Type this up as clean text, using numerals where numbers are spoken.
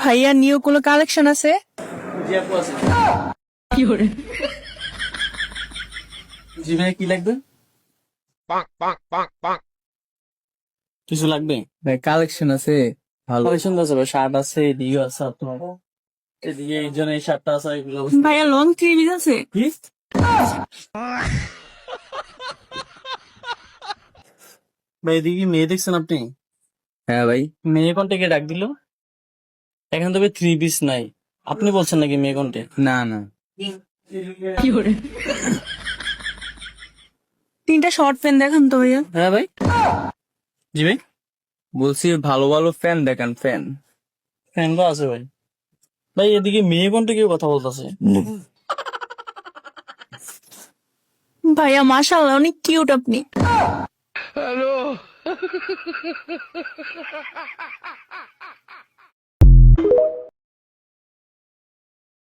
ভাইয়া নিউ কোনো কালেকশন আছে? কি করে? জি ভাই, কি লাগবে? কিছু লাগবে? ভাই কালেকশন আছে ভালো। কালেকশন আছে ভাই, শার্ট আছে, এদিকে আছে আপনার, এদিকে এই জন্য এই শার্টটা আছে, এগুলো ভাইয়া লং থ্রি পিস আছে? কি? ভাই এদিকে মেয়ে দেখছেন আপনি? হ্যাঁ ভাই, মেয়ে কন্টে ডাক দিল? এখানে তো ভাই থ্রি পিস নাই, আপনি বলছেন নাকি মেয়ে কন্টে? না না কি করে? তিনটা শর্ট প্যান্ট দেখান তো ভাইয়া। হ্যাঁ ভাই। জি ভাই, বলছি ভালো ভালো ফ্যান দেখান ফ্যান। ফ্যান তো আছে ভাই। ভাই এদিকে মেয়ে কন্টে কেউ কথা বলতেছে। ভাইয়া মাশাআল্লাহ অনেক কিউট আপনি।